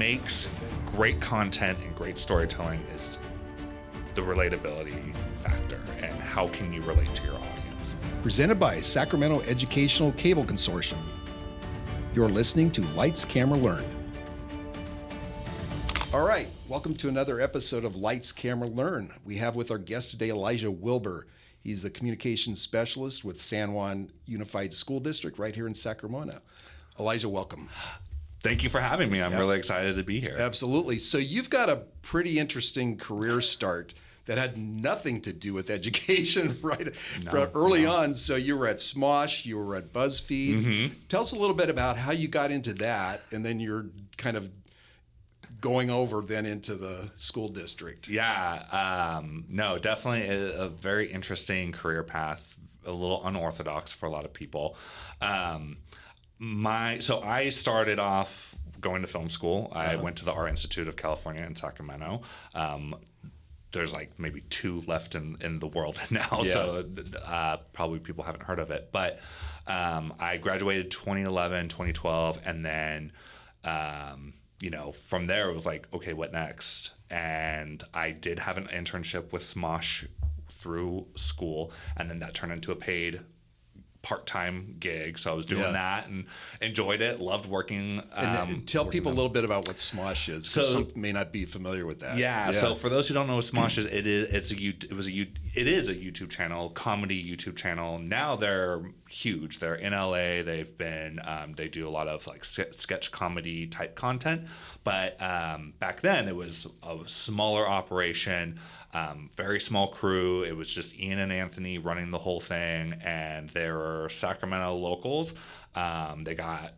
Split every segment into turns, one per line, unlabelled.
makes great content and great storytelling is the relatability factor, and how can you relate to your audience.
Presented by Sacramento Educational Cable Consortium. You're listening to Lights, Camera, Learn. All right, welcome to another episode of Lights, Camera, Learn. We have with our guest today Elyjah Wilbur. He's the communications specialist with San Juan Unified School District right here in Sacramento. Elyjah, welcome.
Thank you for having me. I'm really excited to be here.
Absolutely. So you've got a pretty interesting career start that had nothing to do with education early on. So you were at Smosh, you were at BuzzFeed. Mm-hmm. Tell us a little bit about how you got into that, and then you're kind of going over then into the school district.
Yeah, no, definitely a very interesting career path, a little unorthodox for a lot of people. So I started off going to film school. I went to the Art Institute of California in Sacramento. There's like maybe 2 left in the world now, so probably people haven't heard of it. But I graduated 2011, 2012, and then from there it was like, okay, what next? And I did have an internship with Smosh through school, and then that turned into a paid part-time gig. So I was doing that and enjoyed it, loved working.
And tell people a little bit about what Smosh is, because some may not be familiar with that.
Yeah. So for those who don't know what Smosh is, it is a YouTube channel, comedy YouTube channel. Now they're huge. They're in LA. They've been they do a lot of like sketch comedy type content. But back then it was a smaller operation. Very small crew. It was just Ian and Anthony running the whole thing, and they were Sacramento locals. They got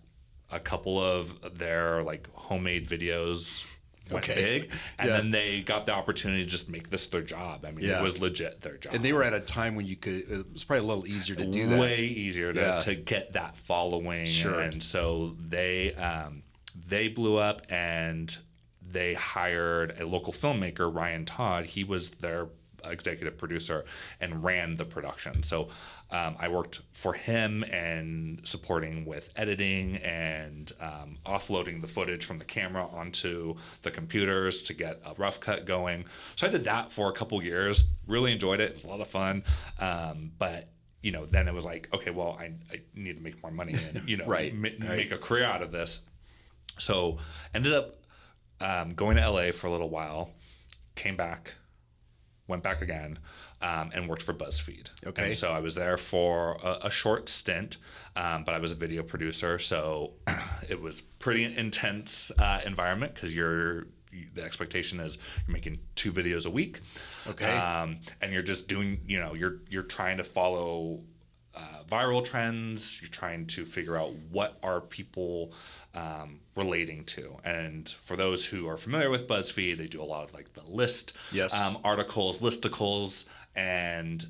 a couple of their like homemade videos went big, and then they got the opportunity to just make this their job. I mean, it was legit their job.
And they were at a time when it was probably a little easier to do that.
Way easier to get that following. Sure. And so they blew up, and they hired a local filmmaker, Ryan Todd. He was their executive producer and ran the production. So I worked for him and supporting with editing and offloading the footage from the camera onto the computers to get a rough cut going. So I did that for a couple years. Really enjoyed it. It was a lot of fun. But then it was like, okay, well, I need to make more money and make a career out of this. So ended up going to LA for a little while, came back, went back again, and worked for BuzzFeed. Okay. And so I was there for a short stint, but I was a video producer, so it was pretty intense environment, because the expectation is you're making 2 videos a week. Okay. And you're just doing, you're trying to follow viral trends. You're trying to figure out what are people relating to. And for those who are familiar with BuzzFeed, they do a lot of like the list articles, listicles, and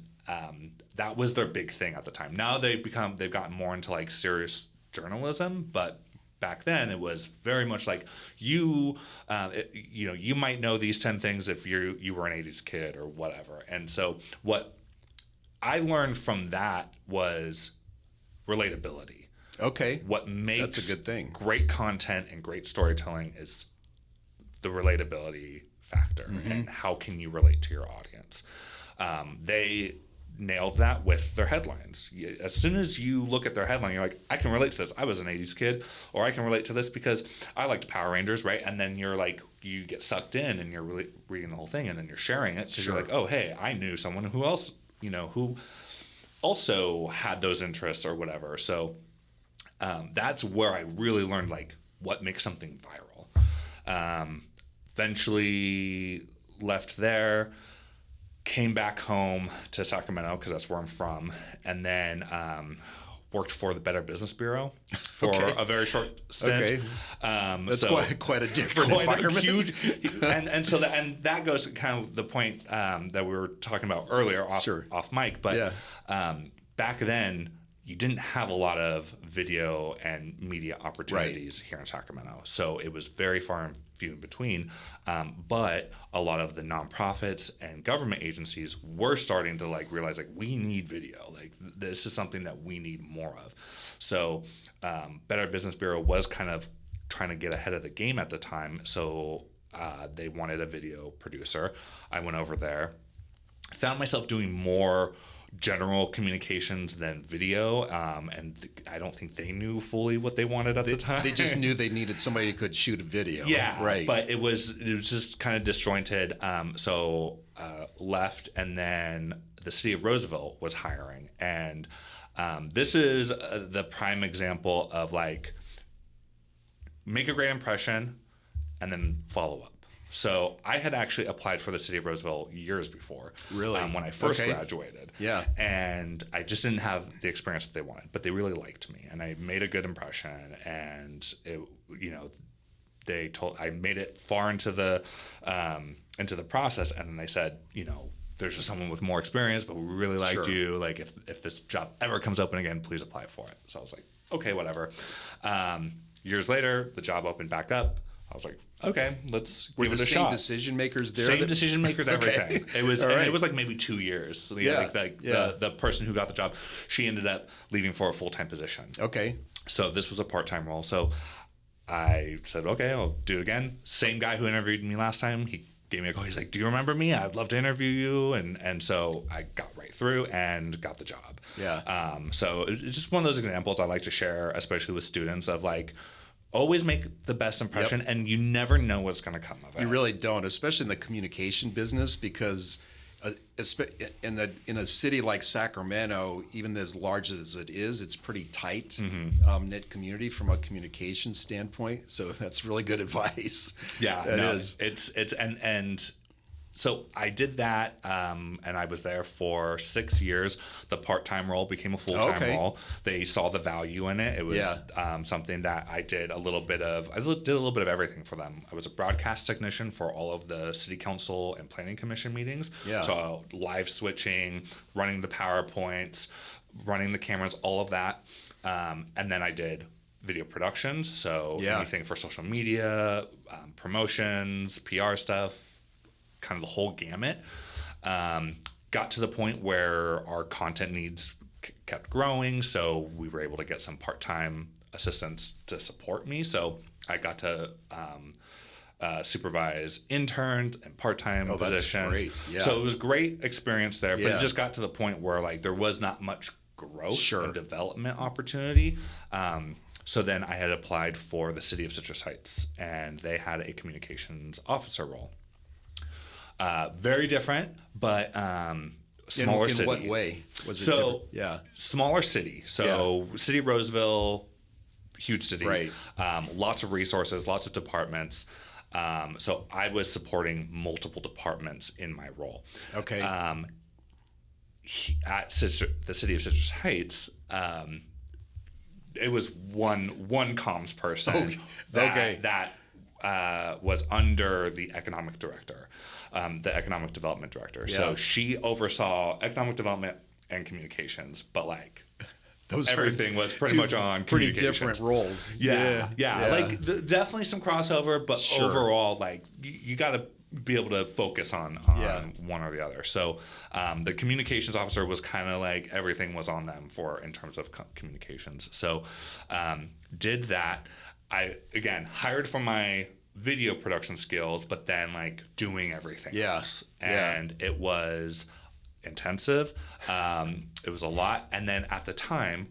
that was their big thing at the time. Now they've gotten more into like serious journalism, but back then it was very much like you might know these 10 things if you were an 80s kid or whatever. And so what I learned from that was relatability.
Okay.
What makes
that's a good thing.
Great content and great storytelling is the relatability factor, and how can you relate to your audience. They nailed that with their headlines. As soon as you look at their headline, you're like, I can relate to this. I was an 80s kid, or I can relate to this because I liked Power Rangers, right? And then you're like, you get sucked in and you're really reading the whole thing, and then you're sharing it because you're like, oh, hey, I knew someone who else, who also had those interests or whatever. So that's where I really learned like what makes something viral. Eventually left there, came back home to Sacramento because that's where I'm from, and then worked for the Better Business Bureau for a very short stint. Okay.
That's quite a different environment.
And so that goes to kind of the point that we were talking about earlier off mic. But back then, you didn't have a lot of video and media opportunities here in Sacramento. So it was very far and few in between. But a lot of the nonprofits and government agencies were starting to like realize like we need video. Like this is something that we need more of. So Better Business Bureau was kind of trying to get ahead of the game at the time. So they wanted a video producer. I went over there, found myself doing more general communications than video, and I don't think they knew fully what they wanted at the time.
They just knew they needed somebody who could shoot a video.
Yeah,
right.
But it was just kind of disjointed. So left, and then the city of Roseville was hiring, and this is the prime example of like make a great impression and then follow up. So I had actually applied for the city of Roseville years before.
Really?
When I first graduated.
Yeah.
And I just didn't have the experience that they wanted, but they really liked me, and I made a good impression, and it, I made it far into the process, and then they said, there's just someone with more experience, but we really liked you. Like if this job ever comes open again, please apply for it. So I was like, okay, whatever. Years later, the job opened back up. I was like, okay, let's give it a shot.
Were the same decision makers there?
Same decision makers, everything.
Okay.
It was,
right.
and it was like maybe 2 years. So the person who got the job, she ended up leaving for a full-time position.
Okay.
So this was a part-time role. So I said, okay, I'll do it again. Same guy who interviewed me last time, he gave me a call. He's like, do you remember me? I'd love to interview you. And so I got right through and got the job.
Yeah.
So it's just one of those examples I like to share, especially with students, of like, always make the best impression, and you never know what's going to come of it.
You really don't, especially in the communication business, because in a city like Sacramento, even as large as it is, it's pretty tight knit community from a communication standpoint. So that's really good advice.
Yeah,
it is.
It's and so I did that, and I was there for 6 years. The part-time role became a full-time role. They saw the value in it. It was something that I did a little bit of. I did a little bit of everything for them. I was a broadcast technician for all of the city council and planning commission meetings.
Yeah.
So live switching, running the PowerPoints, running the cameras, all of that. And then I did video productions. So anything for social media, promotions, PR stuff, kind of the whole gamut. Got to the point where our content needs kept growing, so we were able to get some part-time assistants to support me. So I got to supervise interns and part-time positions. That's great. Yeah. So it was a great experience there, but it just got to the point where like there was not much growth and development opportunity. So then I had applied for the city of Citrus Heights, and they had a communications officer role. Very different, but smaller city.
In what way was it different?
Yeah. Smaller city. So city of Roseville, huge city.
Right.
Lots of resources, lots of departments. So I was supporting multiple departments in my role.
Okay.
At the city of Citrus Heights, it was one comms person that was under the economic director. The economic development director. Yeah. So she oversaw economic development and communications, but like everything was pretty much on
pretty
communications.
Different roles.
Yeah. Like definitely some crossover, but overall, like you got to be able to focus on one or the other. So the communications officer was kind of like everything was on them in terms of communications. So did that. I again hired for my video production skills, but then like doing everything else. And it was intensive. It was a lot. And then at the time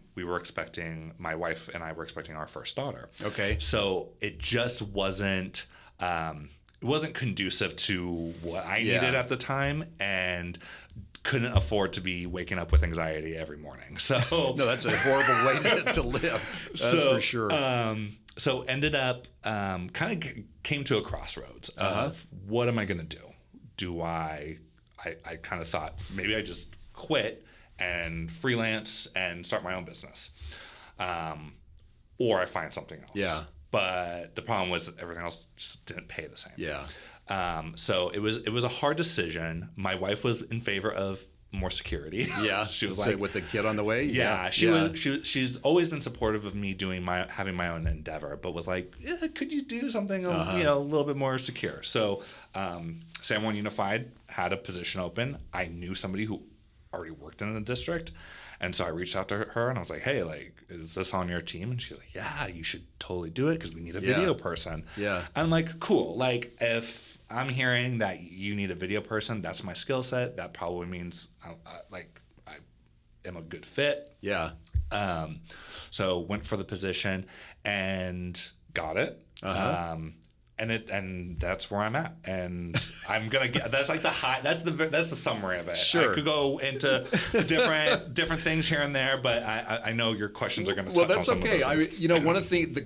my wife and I were expecting our first daughter.
Okay.
So it just wasn't, it wasn't conducive to what I needed at the time, and couldn't afford to be waking up with anxiety every morning. So
no, that's a horrible way to live. That's for sure.
So ended up kind of came to a crossroads of what am I going to do? Do I kind of thought maybe I just quit and freelance and start my own business, or I find something else.
Yeah.
But the problem was that everything else just didn't pay the same.
Yeah.
So it was a hard decision. My wife was in favor of more security.
Yeah,
she was
like with the kid on the way.
She's always been supportive of me having my own endeavor, but was like, could you do something a little bit more secure? So San Juan Unified had a position open. I knew somebody who already worked in the district, And so I reached out to her and I was like, hey, like, is this on your team? And she's like, yeah, you should totally do it because we need a video person.
Yeah.
I'm like, cool. Like, if I'm hearing that you need a video person, that's my skill set. That probably means I am a good fit.
Yeah.
So went for the position and got it. And that's where I'm at, and I'm gonna get. That's like that's the summary of it.
Sure.
I could go into different things here and there, but I know your questions are gonna touch on some of those things.
Well, that's okay. One of the things,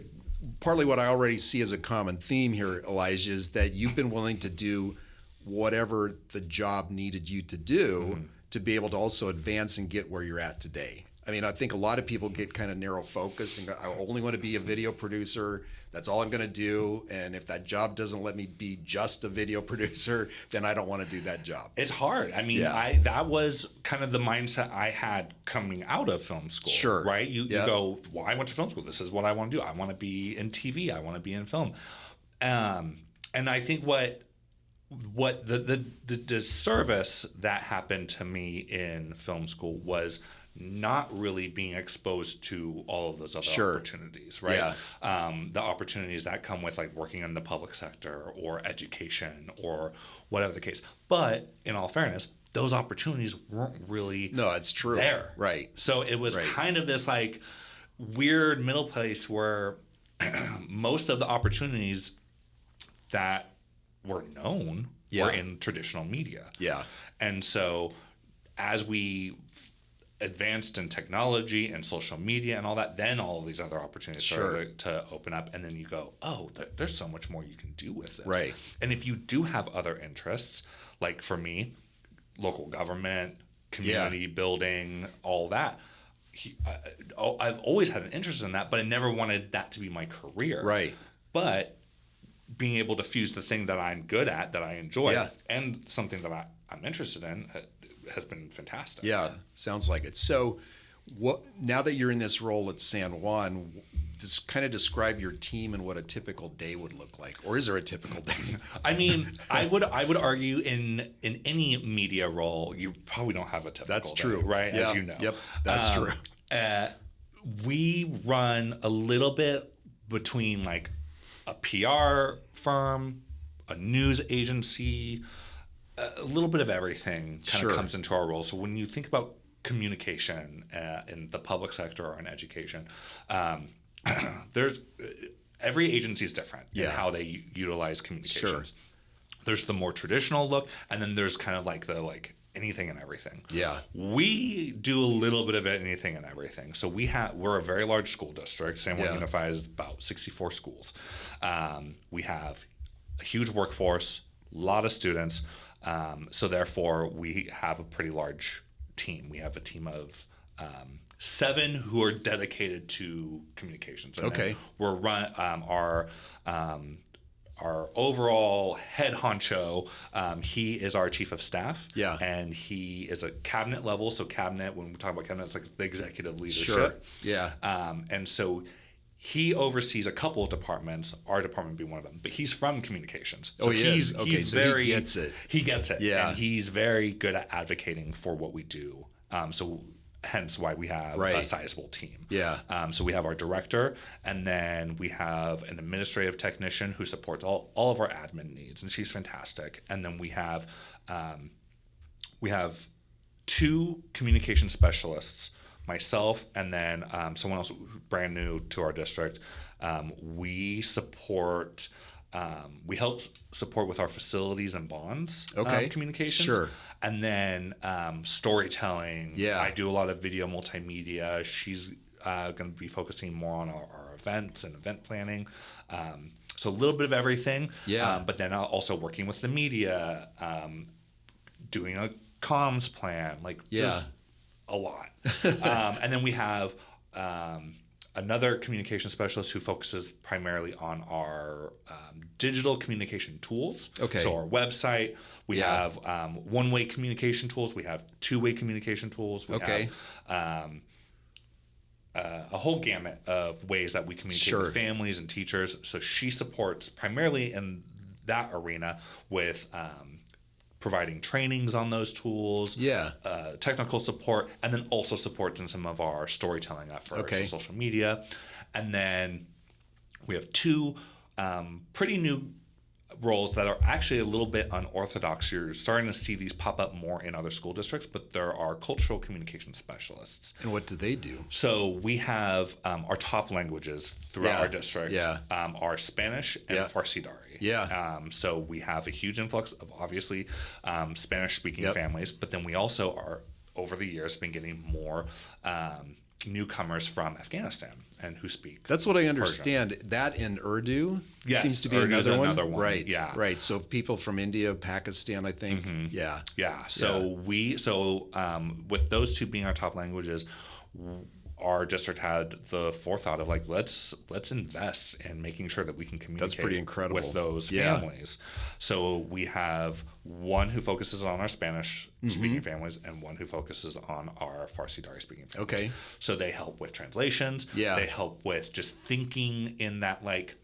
partly what I already see as a common theme here, Elyjah, is that you've been willing to do whatever the job needed you to do to be able to also advance and get where you're at today. I mean, I think a lot of people get kind of narrow focused and go, I only want to be a video producer. That's all I'm going to do. And if that job doesn't let me be just a video producer, then I don't want to do that job.
It's hard. I mean, that was kind of the mindset I had coming out of film school.
Sure.
Right? You go, well, I went to film school. This is what I want to do. I want to be in TV. I want to be in film. And I think what the disservice that happened to me in film school was not really being exposed to all of those other opportunities, right? The opportunities that come with like working in the public sector or education or whatever the case. But in all fairness, those opportunities weren't really
it's true.
There.
Right.
So it was kind of this like weird middle place where most of the opportunities that were known were in traditional media. Yeah. And so as we advanced in technology and social media and all that, then all of these other opportunities started to open up, and then you go, oh, there's so much more you can do with this. Right. And if you do have other interests, like for me, local government, community building, all that, I've always had an interest in that, but I never wanted that to be my career. Right. But being able to fuse the thing that I'm good at, that I enjoy, and something that I'm interested in has been fantastic. Yeah, sounds like it. So now that you're in this role at San Juan, just kind of describe your team and what a typical day would look like. Or is there a typical day? I mean, I would argue in any media role, you probably don't have a typical day, right? Yeah. As you know. Yep, that's true. We run a little bit between like a PR firm, a news agency, a little bit of everything kind of comes into our role. So when you think about communication in the public sector or in education, there's every agency is different in how they utilize communications. There's the more traditional look, and then there's kind of like the anything and everything. Yeah, we do a little bit of anything and everything. So we're a very large school district. San Juan Unified is about 64 schools. We have a huge workforce, a lot of students. So therefore, we have a pretty large team. We have a team of 7 who are dedicated to communications. And we're our overall head honcho. He is our chief of staff. Yeah, and he is a cabinet level. So cabinet, when we talk about cabinet, it's like the executive leadership. Sure. Yeah. And so he oversees a couple of departments, our department being one of them, but he's from communications. So he gets it. He gets it. Yeah. And he's very good at advocating for what we do. So hence why we have a sizable team. Yeah. So we have our director, and then we have an administrative technician who supports all of our admin needs, and she's fantastic. And then we have 2 communication specialists, myself, and then someone else brand new to our district. We help support with our facilities and bonds communications. Sure. And then storytelling. Yeah. I do a lot of video multimedia. She's going to be focusing more on our events and event planning. So a little bit of everything. Yeah. But then also working with the media, doing a comms plan, just a lot. And then we have another communication specialist who focuses primarily on our digital communication tools. Okay. So our website, we have one-way communication tools. We have two-way communication tools. We have a whole gamut of ways that we communicate with families and teachers. So she supports primarily in that arena with providing trainings on those tools, technical support, and then also supports in some of our storytelling efforts, social media. And then we have two pretty new roles that are actually a little bit unorthodox. You're starting to see these pop up more in other school districts, but there are cultural communication specialists.
And what do they do?
So we have our top languages throughout our district are Spanish and Farsi Dari. So we have a huge influx of obviously Spanish-speaking families, but then we also are, over the years, been getting more newcomers from Afghanistan and who speak.
That's what I understand. Persian. That in Urdu seems to be another one. Right. Yeah. Right. So people from India, Pakistan, I think. Yeah.
Yeah. So with those two being our top languages, our district had the forethought of like, let's invest in making sure that we can communicate.
That's pretty incredible.
With those families. So we have one who focuses on our Spanish speaking families and one who focuses on our Farsi Dari speaking families.
Okay.
So they help with translations. Yeah. They help with just thinking in that, like,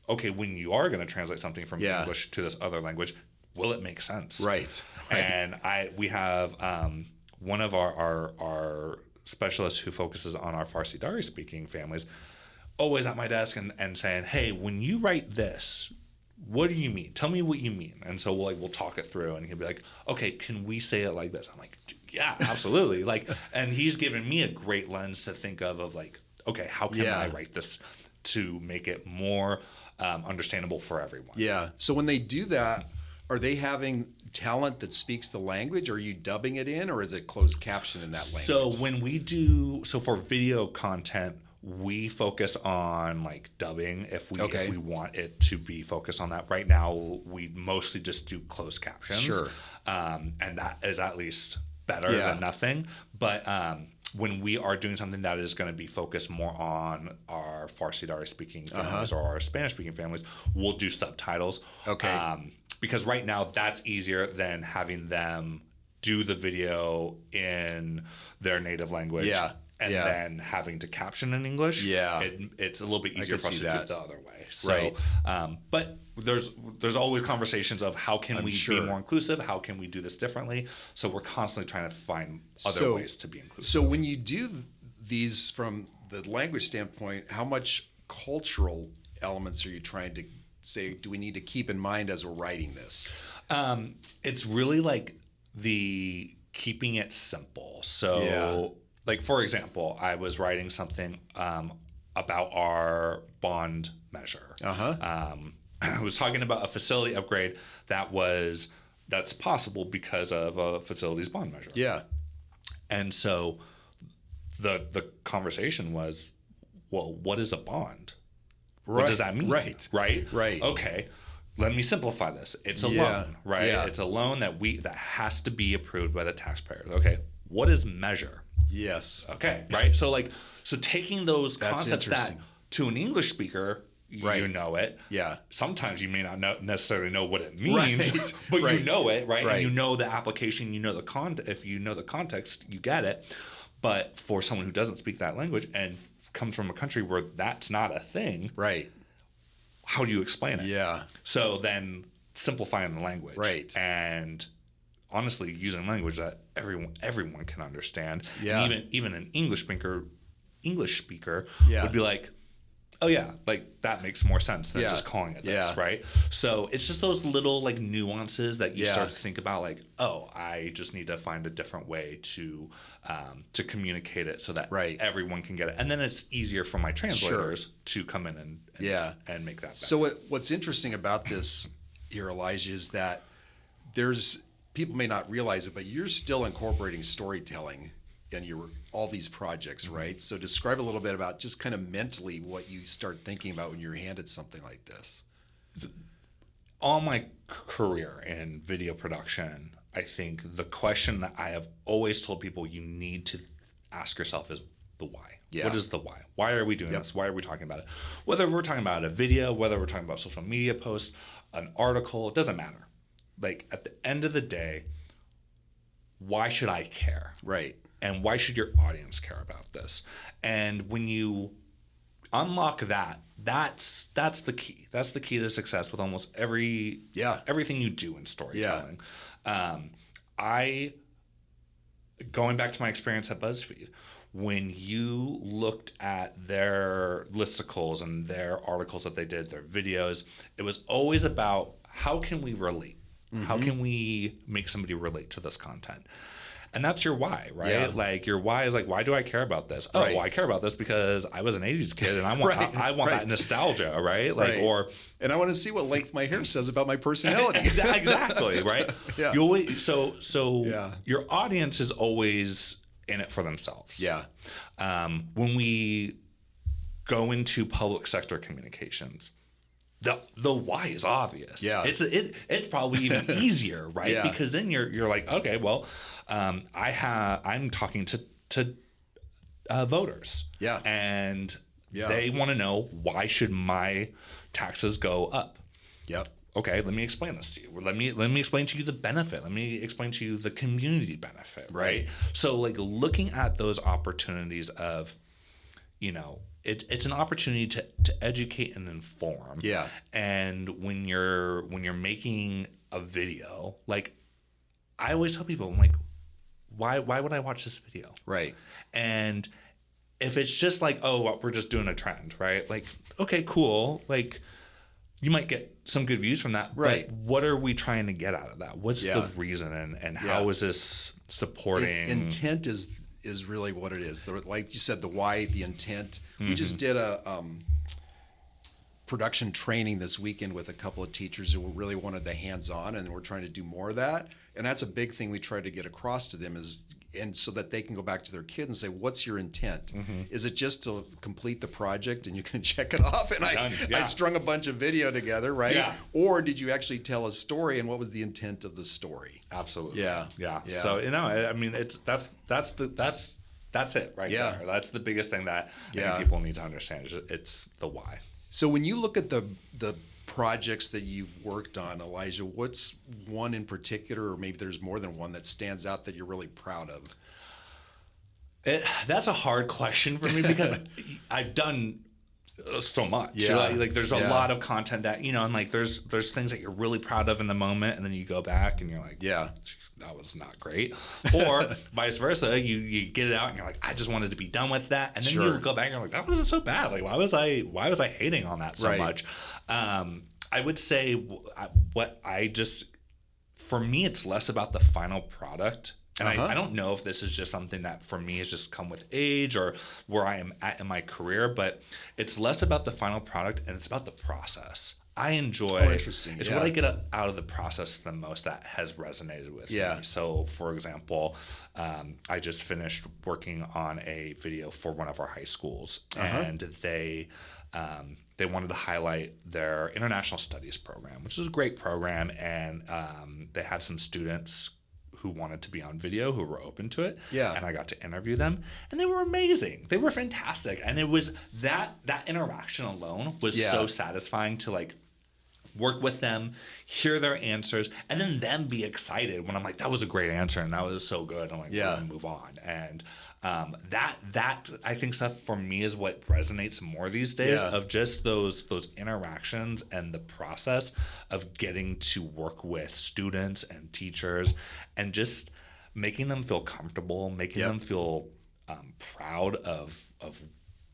okay, when you are going to translate something from English to this other language, will it make sense?
Right.
And we have one of our specialist who focuses on our Farsi Dari speaking families always at my desk and saying, hey, when you write this, what do you mean? Tell me what you mean. And so we'll talk it through, and he'll be like, okay, can we say it like this? I'm like, yeah, absolutely. And he's given me a great lens to think of like, okay, how can I write this to make it more understandable for everyone?
Yeah. So when they do that, are they having talent that speaks the language? Or are you dubbing it in, or is it closed caption in that language?
So when we for video content, we focus on like dubbing if we want it to be focused on that. Right now, we mostly just do closed captions.
Sure.
And that is at least better than nothing. But when we are doing something that is going to be focused more on our Farsi Dari speaking families or our Spanish speaking families, we'll do subtitles.
Okay.
Because right now that's easier than having them do the video in their native language and then having to caption in English. Yeah. It's a little bit easier for us to do it the other way. So,
right.
But there's always conversations of how can we be more inclusive? How can we do this differently? So we're constantly trying to find other ways to be inclusive.
So when you do these from the language standpoint, how much cultural elements are you trying to say, do we need to keep in mind as we're writing this?
It's really like the keeping it simple. So like, for example, I was writing something about our bond measure. I was talking about a facility upgrade that's possible because of a facility's bond measure.
Yeah.
And so the conversation was, well, what is a bond?
Right.
What does that mean?
Right.
Right. Okay. Let me simplify this. It's a loan, right? Yeah. It's a loan that has to be approved by the taxpayers. Okay. What is measure?
Yes.
Okay. Right. So taking those concepts that to an English speaker, you know it.
Yeah.
Sometimes you may not necessarily know what it means, but you know it, right? And you know the application, you know if you know the context, you get it. But for someone who doesn't speak that language and comes from a country where that's not a thing,
right?
How do you explain it?
Yeah.
So then simplifying the language,
right?
And honestly, using language that everyone can understand.
Yeah.
And even an English speaker would be like, oh yeah, like that makes more sense than just calling it this, right? So it's just those little like nuances that you start to think about, like, oh, I just need to find a different way to communicate it so that everyone can get it, and then it's easier for my translators to come in and make that better.
So what's interesting about this here, Elyjah, is that there's people may not realize it, but you're still incorporating storytelling in all these projects, right? So describe a little bit about just kind of mentally what you start thinking about when you're handed something like this.
All my career in video production, I think the question that I have always told people you need to ask yourself is the why. Yeah. What is the why? Why are we doing this? Why are we talking about it? Whether we're talking about a video, whether we're talking about social media posts, an article, it doesn't matter. Like, at the end of the day, why should I care?
Right.
And why should your audience care about this? And when you unlock that. That's the key. That's the key to success with almost everything you do in storytelling. Going back to my experience at BuzzFeed, when you looked at their listicles and their articles that they did, their videos, it was always about how can we relate? How can we make somebody relate to this content? And that's your why, right?
Yeah.
Like your why is like, why do I care about this? Oh, well, I care about this because I was an 80s kid and I want I want that nostalgia, right? Like
and I want to see what length my hair says about my personality.
Exactly, right?
Yeah.
You always, so your audience is always in it for themselves.
Yeah.
When we go into public sector communications, the why is obvious.
Yeah.
It's probably even easier, right?
Yeah.
Because then you're like, okay, well, I'm talking to voters.
Yeah.
And they want to know, why should my taxes go up?
Yep.
Okay, let me explain this to you. Let me explain to you the benefit. Let me explain to you the community benefit, right? So like looking at those opportunities of, it's an opportunity to educate and inform.
Yeah.
And when you're making a video, like I always tell people, I'm like, why would I watch this video?
Right.
And if it's just like, oh, we're just doing a trend, right? Like, okay, cool. Like you might get some good views from that.
Right.
But what are we trying to get out of that? What's the reason and how is this supporting?
Intent is really what it is. Like you said, the why, the intent. We just did a production training this weekend with a couple of teachers who really wanted the hands-on, and we're trying to do more of that. And that's a big thing we try to get across to them and so that they can go back to their kid and say, what's your intent? Is it just to complete the project and you can check it off? And I strung a bunch of video together, right?
Yeah.
Or did you actually tell a story, and what was the intent of the story?
Absolutely.
Yeah.
So I mean, that's it right there. That's the biggest thing that I think people need to understand. It's the why.
So when you look at the projects that you've worked on, Elyjah, what's one in particular, or maybe there's more than one, that stands out that you're really proud of?
That's a hard question for me because I've done so much. Like there's a lot of content that, and like there's things that you're really proud of in the moment, and then you go back and you're like, that was not great. Or vice versa, you get it out and you're like, I just wanted to be done with that. And then you go back and you're like, that wasn't so bad. Like why was I hating on that so much? I would say for me, it's less about the final product. And I don't know if this is just something that for me has just come with age or where I am at in my career, but it's less about the final product and it's about the process. I enjoy it's what I get out of the process the most that has resonated with me. So for example, I just finished working on a video for one of our high schools, and they wanted to highlight their international studies program, which is a great program, and they had some students who wanted to be on video, who were open to it. And I got to interview them, and they were amazing. They were fantastic. And it was that interaction alone was so satisfying to like work with them, hear their answers, and then them be excited when I'm like, that was a great answer and that was so good. I'm like, we're gonna move on. And that I think stuff for me is what resonates more these days, of just those interactions and the process of getting to work with students and teachers and just making them feel comfortable, making them feel proud of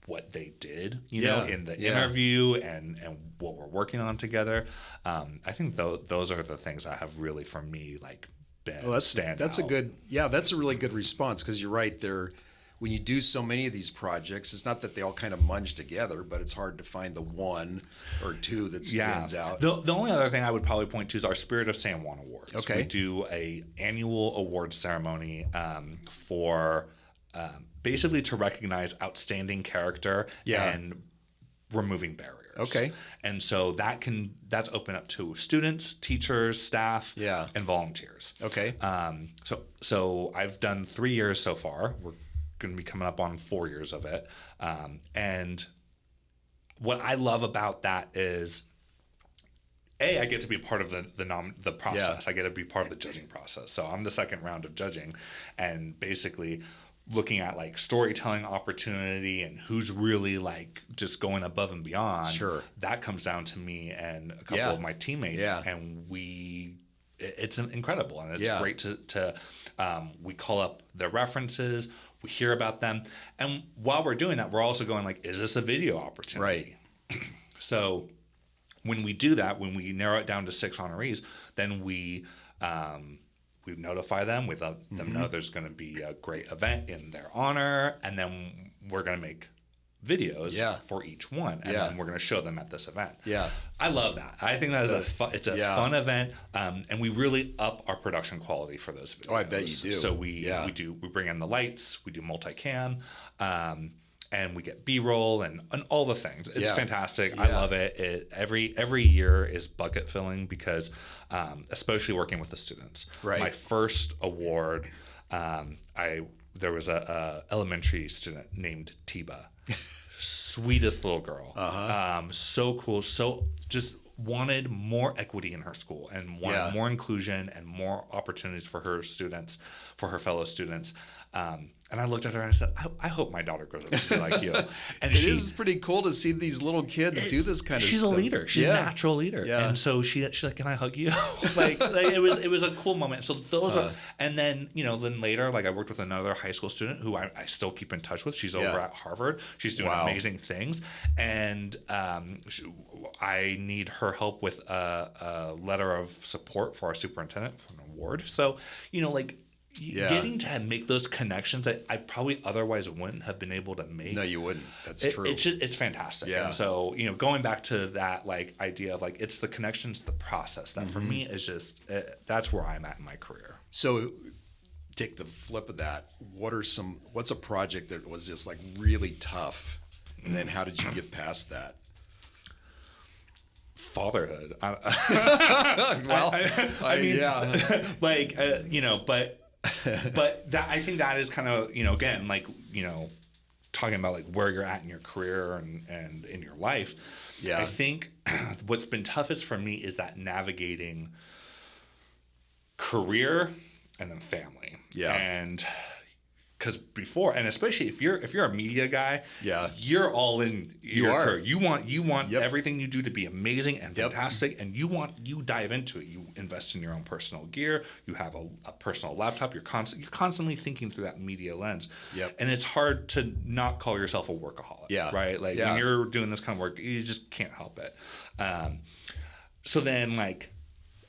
what they did, in the interview and what we're working on together. I think those are the things that have really, for me, like been stand
that's
out.
That's a really good response, because you're right there. When you do so many of these projects, it's not that they all kind of munge together, but it's hard to find the one or two that stands out.
The only other thing I would probably point to is our Spirit of San Juan Awards.
Okay.
We do a annual awards ceremony for basically to recognize outstanding character and removing barriers.
Okay.
And so that's open up to students, teachers, staff, and volunteers.
Okay.
So I've done 3 years so far. We're going to be coming up on 4 years of it. And what I love about that is, I get to be part of the process. I get to be part of the judging process. So I'm the second round of judging, and basically looking at like storytelling opportunity and who's really like just going above and beyond, that comes down to me and a couple of my teammates, and it's incredible, and it's great to we call up their references, we hear about them, and while we're doing that, we're also going like, is this a video opportunity? Right. So when we do that, when we narrow it down to 6 honorees, then we notify them. We let them know there's going to be a great event in their honor, and then we're going to make videos for each one, and then we're going to show them at this event. Yeah, I love that. I think that is it's a fun event, and we really up our production quality for those videos.
Oh, I bet you do.
So we bring in the lights, we do multicam, and we get B-roll and all the things. It's fantastic. I love it. Every year is bucket filling because, especially working with the students. Right. My first award, there was a elementary student named Tiba, sweetest little girl. So cool. So just wanted more equity in her school and wanted more inclusion and more opportunities for her students, for her fellow students. And I looked at her and I said, I hope my daughter grows up to be like you. And
it is pretty cool to see these little kids do this kind of stuff.
She's a leader. She's a natural leader. Yeah. And so she's like, can I hug you? like it was a cool moment. So those are, and then, then later, like I worked with another high school student who I still keep in touch with. She's over at Harvard. She's doing amazing things. And I need her help with a letter of support for our superintendent for an award. So, getting to make those connections that I probably otherwise wouldn't have been able to make.
No, you wouldn't. That's true.
It's fantastic. Yeah. And so, going back to that like idea of like, it's the connections, the process that for me is just, that's where I'm at in my career.
So take the flip of that. What's a project that was just like really tough? And then how did you get past that?
Fatherhood.
But
that, I think that is kind of, again, like, talking about like where you're at in your career and in your life. Yeah. I think what's been toughest for me is that navigating career and then family. Yeah. And because before, and especially if you're a media guy, you're all in your career. You want everything you do to be amazing and fantastic, and you dive into it. You invest in your own personal gear. You have a personal laptop. You're constantly thinking through that media lens. Yep. And it's hard to not call yourself a workaholic. Yeah. Right. Like when you're doing this kind of work, you just can't help it. So then like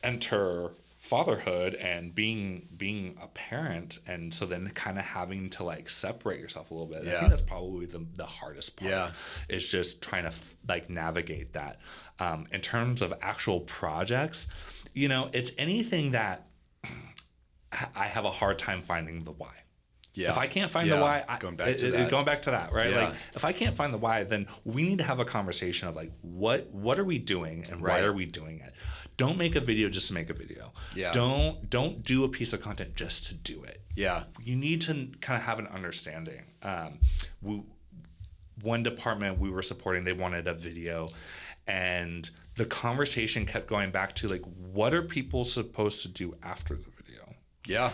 enter fatherhood and being a parent, and so then kind of having to like separate yourself a little bit. I think that's probably the hardest part. Is just trying to like navigate that. In terms of actual projects, it's anything that I have a hard time finding the why. Yeah. If I can't find the why, going back to that, right? Yeah. Like if I can't find the why, then we need to have a conversation of like what are we doing and why are we doing it? Don't make a video just to make a video. Yeah. Don't do a piece of content just to do it. Yeah. You need to kind of have an understanding. One department we were supporting, they wanted a video, and the conversation kept going back to like, what are people supposed to do after the video? Yeah.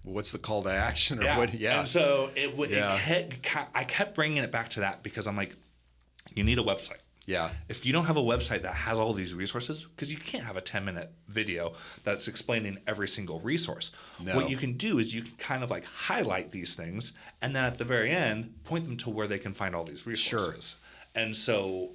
What's the call to action or what? Yeah.
And so I kept bringing it back to that because I'm like, you need a website. Yeah. If you don't have a website that has all these resources, because you can't have a 10-minute video that's explaining every single resource. No. What you can do is you can kind of like highlight these things, and then at the very end, point them to where they can find all these resources. Sure. And so,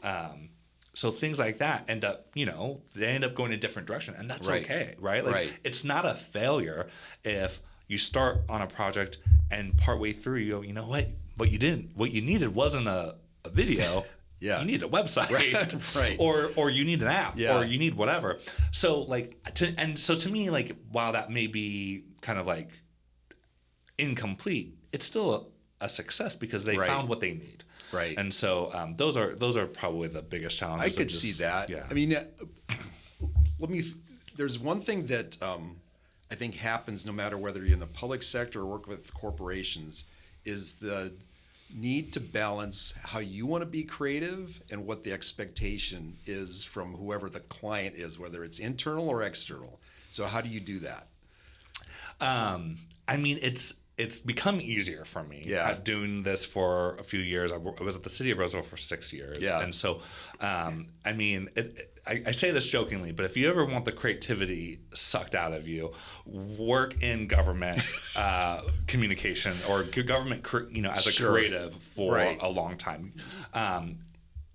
so things like that end up, they end up going a different direction, and that's okay, right? Like, it's not a failure if you start on a project and partway through you go, you know what you needed wasn't a video. Yeah. You need a website, right. Or you need an app, or you need whatever. So to me, like, while that may be kind of like incomplete, it's still a success because they found what they need. Right. And so those are probably the biggest challenges.
I could see that. Yeah. I mean, there's one thing that I think happens no matter whether you're in the public sector or work with corporations is the need to balance how you want to be creative and what the expectation is from whoever the client is, whether it's internal or external. So how do you do that?
I mean, it's become easier for me.
Yeah.
Doing this for a few years. I was at the city of Roseville for 6 years.
Yeah.
And so, I mean, I say this jokingly, but if you ever want the creativity sucked out of you, work in government communication or government, as a creative for a long time.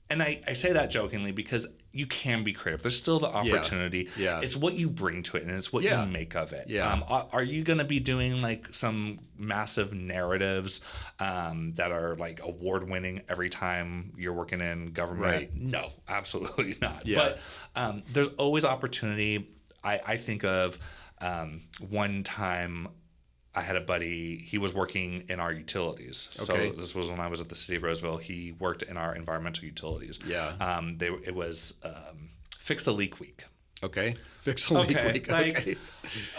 And I say that jokingly because you can be creative. There's still the opportunity.
Yeah.
It's what you bring to it, and it's what you make of it.
Yeah.
Are you going to be doing like some massive narratives that are like award-winning every time you're working in government?
Right.
No, absolutely not.
Yeah.
But there's always opportunity. I think of one time I had a buddy, he was working in our utilities.
Okay.
So this was when I was at the city of Roseville. He worked in our environmental utilities.
Yeah.
It was Fix a Leak Week.
Okay. Fix a leak week.
Like,
okay.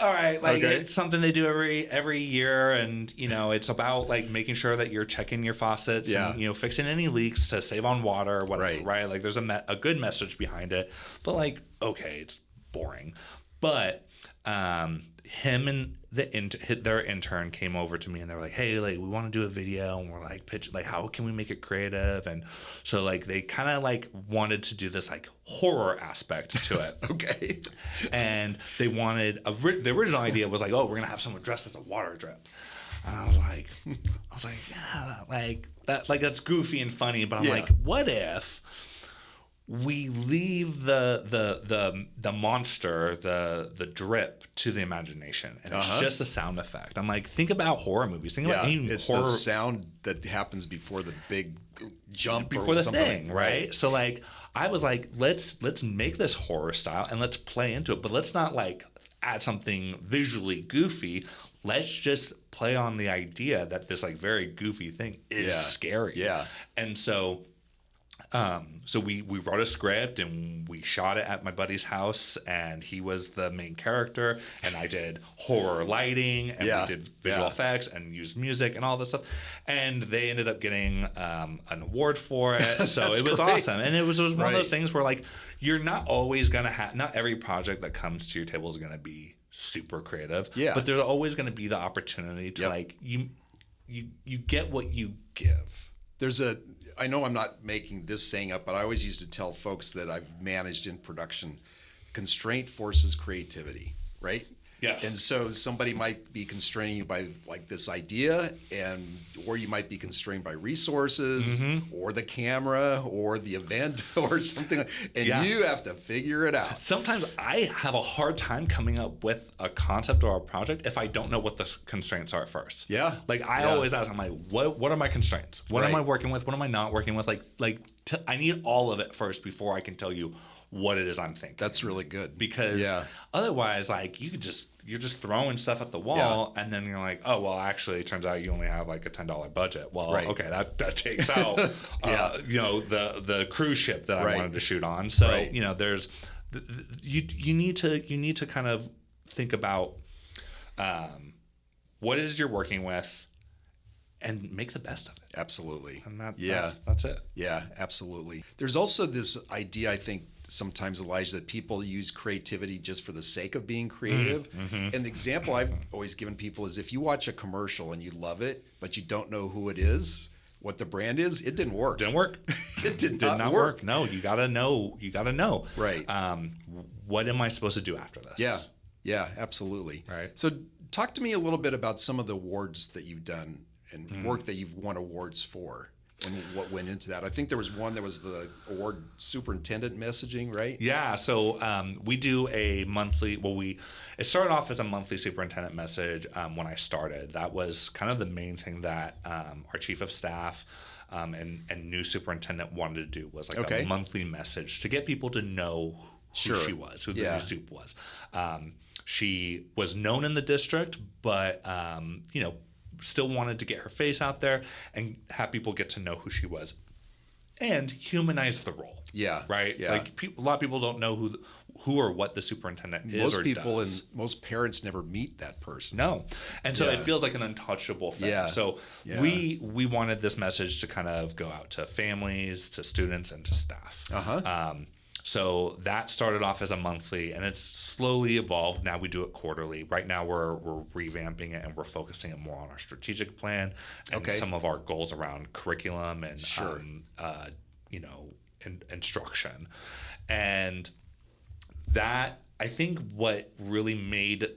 All right. Like
Okay.
it's something they do every year. And, it's about like making sure that you're checking your faucets and, fixing any leaks to save on water or whatever. Right. Like there's a good message behind it. But like, okay, it's boring. But him and their intern came over to me and they were like, hey, like we want to do a video, and we're like, pitch, like how can we make it creative? And so like they kind of like wanted to do this like horror aspect to it.
Okay.
And they wanted the original idea was like, oh, we're gonna have someone dressed as a water drip. And I was like, yeah, like that, like that's goofy and funny, but I'm like, what if we leave the monster, the drip to the imagination, and it's just a sound effect. I'm like, think about horror movies. Think about
it's
horror.
the sound that happens before the big jump
before
or
the
something.
thing, right? So like, I was like, let's make this horror style and let's play into it, but let's not like add something visually goofy. Let's just play on the idea that this like very goofy thing is scary.
Yeah.
And so. So we wrote a script and we shot it at my buddy's house, and he was the main character, and I did horror lighting and we did visual effects and used music and all this stuff, and they ended up getting an award for it. So it was awesome, and it was one of those things where like you're not always gonna have, not every project that comes to your table is gonna be super creative, but there's always gonna be the opportunity to like you get what you give.
I know I'm not making this saying up, but I always used to tell folks that I've managed in production, constraint forces creativity, right?
Yes.
And so somebody might be constraining you by like this idea, or you might be constrained by resources or the camera or the event or something, and you have to figure it out.
Sometimes I have a hard time coming up with a concept or a project if I don't know what the constraints are at first.
Yeah.
Like I always ask, I'm like, what are my constraints? What am I working with? What am I not working with? I need all of it first before I can tell you what it is I'm thinking.
That's really good.
Because otherwise, like you're just throwing stuff at the wall, and then you're like, oh well, actually, it turns out you only have like a $10 budget. Well, okay, that takes out the cruise ship that I wanted to shoot on. So there's you need to kind of think about what it is you're working with and make the best of it.
Absolutely.
And that's it.
Yeah, absolutely. There's also this idea, I think, sometimes, Elijah, that people use creativity just for the sake of being creative. And the example I've always given people is if you watch a commercial and you love it, but you don't know who it is, what the brand is, it didn't work.
Didn't work.
It did not work.
No, you gotta know.
Right.
What am I supposed to do after this?
Yeah, absolutely.
Right.
So talk to me a little bit about some of the awards that you've done and work that you've won awards for, and what went into that. I think there was one that was the award superintendent messaging, right?
Yeah. So we do a monthly. Well, it started off as a monthly superintendent message when I started. That was kind of the main thing that our chief of staff and new superintendent wanted to do was like a monthly message to get people to know who she was, who the new soup was. She was known in the district, but still wanted to get her face out there and have people get to know who she was and humanize the role.
Yeah.
Right?
Yeah.
Like a lot of people don't know who or what the superintendent is
most
or
people
does.
and most parents never meet that person.
No. And so it feels like an untouchable thing.
Yeah.
So we wanted this message to kind of go out to families, to students, and to staff. So that started off as a monthly, and it's slowly evolved. Now we do it quarterly. Right now we're revamping it, and we're focusing it more on our strategic plan and some of our goals around curriculum and instruction. And that, I think what really made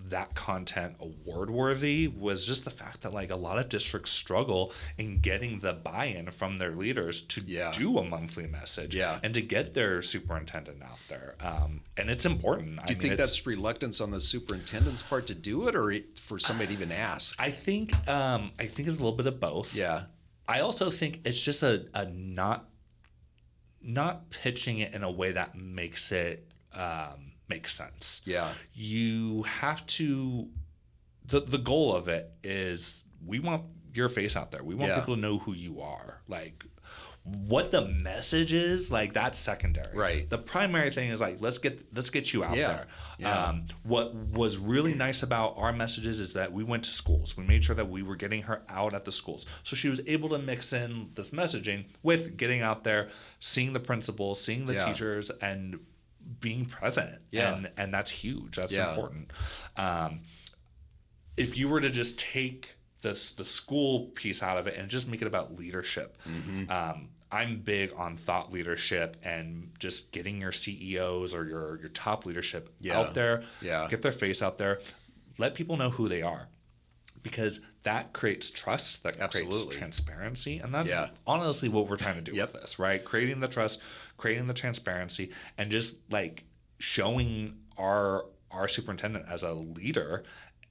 that content award worthy was just the fact that like a lot of districts struggle in getting the buy-in from their leaders to do a monthly message and to get their superintendent out there. And it's important.
Do you think that's reluctance on the superintendent's part to do it, or for somebody to even ask?
I think it's a little bit of both.
Yeah.
I also think it's just a not pitching it in a way that makes it makes sense.
Yeah.
You have to, the goal of it is we want your face out there. We want people to know who you are. Like what the message is, like that's secondary.
Right.
The primary thing is like let's get you out there.
Yeah.
What was really nice about our messages is that we went to schools. We made sure that we were getting her out at the schools. So she was able to mix in this messaging with getting out there, seeing the principals, seeing the teachers, and being present. And that's huge. That's important. If you were to just take the school piece out of it and just make it about leadership, I'm big on thought leadership and just getting your CEOs or your top leadership out there, get their face out there, let people know who they are, because that creates trust, that creates transparency, and that's honestly what we're trying to do with this, right? Creating the trust, creating the transparency, and just like showing our superintendent as a leader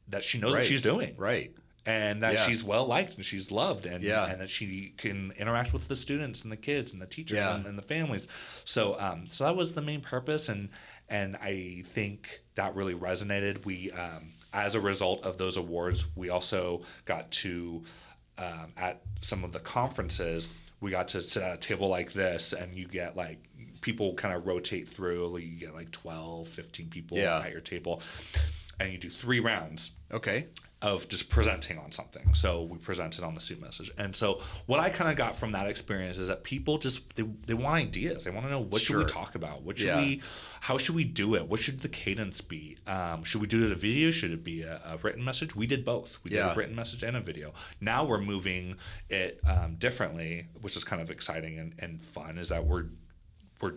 that she knows what she's doing.
Right.
And that she's well liked and she's loved, and that she can interact with the students and the kids and the teachers and the families. So so that was the main purpose, and I think that really resonated. We as a result of those awards, we also got to at some of the conferences, we got to sit at a table like this, and you get like people kind of rotate through. You get like 12, 15 people at your table, and you do 3 rounds.
Okay.
Of just presenting on something. So we presented on the soup message. And so what I kind of got from that experience is that people just, they want ideas. They want to know, what should we talk about? What should how should we do it? What should the cadence be? Should we do it a video? Should it be a written message? We did both. We did a written message and a video. Now we're moving it differently, which is kind of exciting and fun, is that we're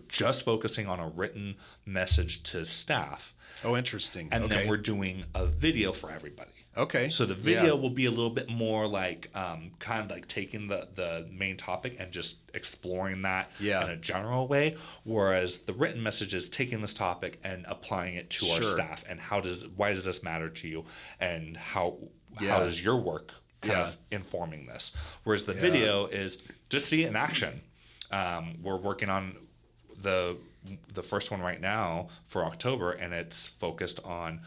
just focusing on a written message to staff.
Oh, interesting.
And then we're doing a video for everybody.
Okay.
So the video will be a little bit more like kind of like taking the main topic and just exploring that in a general way, whereas the written message is taking this topic and applying it to our staff, and why does this matter to you, and how is your work kind of informing this, whereas the video is just see it in action. We're working on the first one right now for October, and it's focused on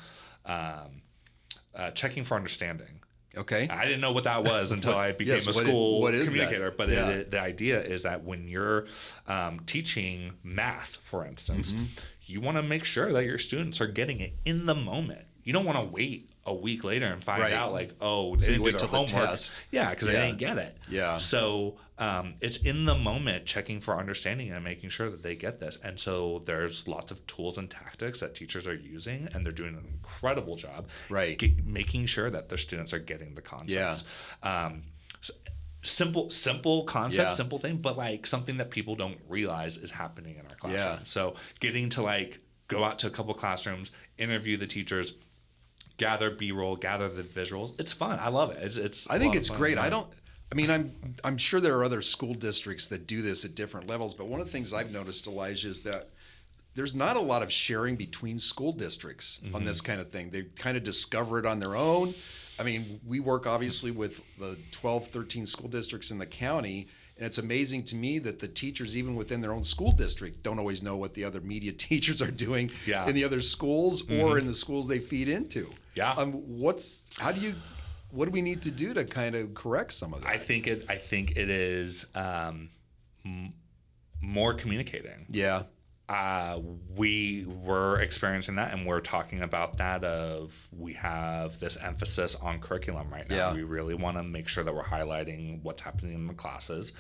checking for understanding.
Okay.
I didn't know what that was until I became a school communicator. But the idea is that when you're teaching math, for instance, you want to make sure that your students are getting it in the moment. You don't want to wait a week later and find out like, oh, they didn't do their homework. Yeah, because they didn't get it. Yeah. So it's in the moment, checking for understanding and making sure that they get this. And so there's lots of tools and tactics that teachers are using, and they're doing an incredible job making sure that their students are getting the concepts. Simple concept, simple thing, but like something that people don't realize is happening in our classroom. So getting to like go out to a couple classrooms, interview the teachers, gather B-roll, gather the visuals. It's fun. I love it. I
think it's great. I'm sure there are other school districts that do this at different levels, but one of the things I've noticed, Elyjah, is that there's not a lot of sharing between school districts on this kind of thing. They kind of discover it on their own. I mean, we work obviously with the 12, 13 school districts in the county, and it's amazing to me that the teachers, even within their own school district, don't always know what the other media teachers are doing in the other schools or in the schools they feed into. Yeah. What do we need to do to kind of correct some of that?
I think it is more communicating.
Yeah.
We were experiencing that, and we're talking about that we have this emphasis on curriculum right now. Yeah. We really want to make sure that we're highlighting what's happening in the classes.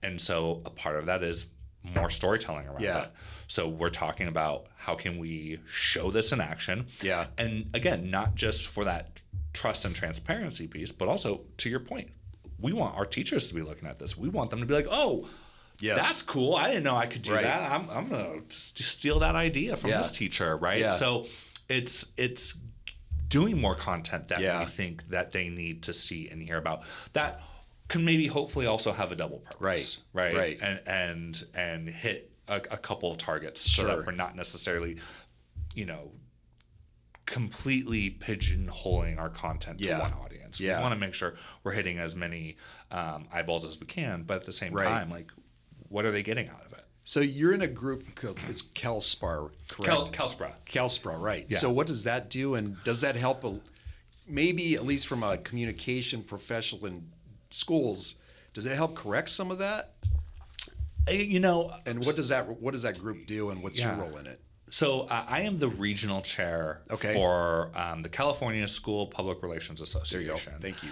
And so a part of that is more storytelling around
Yeah.
it. So we're talking about how can we show this in action.
Yeah.
And again, not just for that trust and transparency piece, but also to your point, we want our teachers to be looking at this. We want them to be like, oh,
Yes.
that's cool. I didn't know I could do
Right.
that. I'm going to steal that idea from
Yeah.
this teacher, right?
Yeah.
So it's doing more content that
Yeah.
we think that they need to see and hear about that can maybe hopefully also have a double purpose, right? And hit a couple of targets so
Sure.
that we're not necessarily, completely pigeonholing our content
Yeah.
to one audience.
Yeah.
We want to make sure we're hitting as many eyeballs as we can, but at the same
Right.
time, like, what are they getting out of it?
So you're in a group called, it's CalSPAR, correct?
CalSPRA.
CalSPAR, right.
Yeah.
So what does that do? And does that help, maybe at least from a communication professional in schools, does it help correct some of that? And what does that group do, and what's your
Yeah.
role in it?
So I am the regional chair
Okay.
for the California School Public Relations Association.
There you go. Thank you.